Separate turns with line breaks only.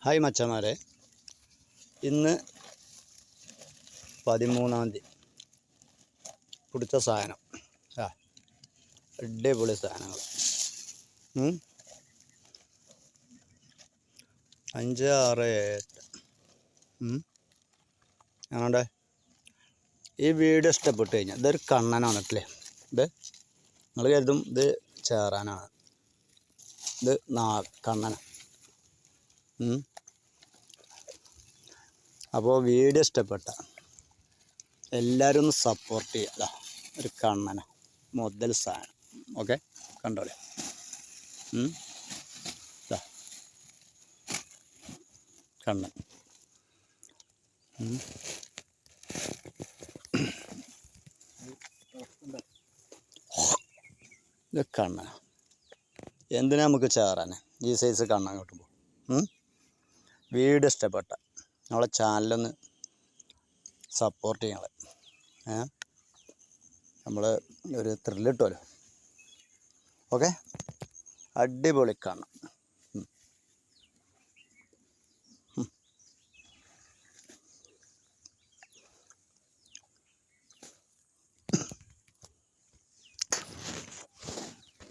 Hi മച്ചന്മാരെ, ഇന്ന് 13-ാം തീയതി പിടിച്ച സാധനം. അടിപൊളി സാധനങ്ങൾ. 5, 6, 7. ഞങ്ങളുടെ ഈ വീഡിയോ ഇഷ്ടപ്പെട്ട് കഴിഞ്ഞാൽ ഇതൊരു കണ്ണനാണ് അല്ലേ. ഇത് നിങ്ങൾ കരുതും ഇത് ചേറാനാണ്, ഇത് കണ്ണന. അപ്പോൾ വീഡിയോ ഇഷ്ടപ്പെട്ട എല്ലാവരും ഒന്ന് സപ്പോർട്ട് ചെയ്യുക. ഒരു കണ്ണന മുതൽ സാധനം. ഓക്കെ, കണ്ടോളെ. കണ്ണൻ. ഇത് കണ്ണന. എന്തിനാ നമുക്ക് ചേറാൻ ഈ സൈസ് കണ്ണൻ കിട്ടുമ്പോൾ. വീഡിയോ ഇഷ്ടപ്പെട്ട നമ്മളെ ചാനലൊന്ന് സപ്പോർട്ട് ചെയ്യണേ. നമ്മൾ ഒരു ത്രില്ല് കിട്ടുമല്ലോ. ഓക്കെ, അടിപൊളി കാണാം.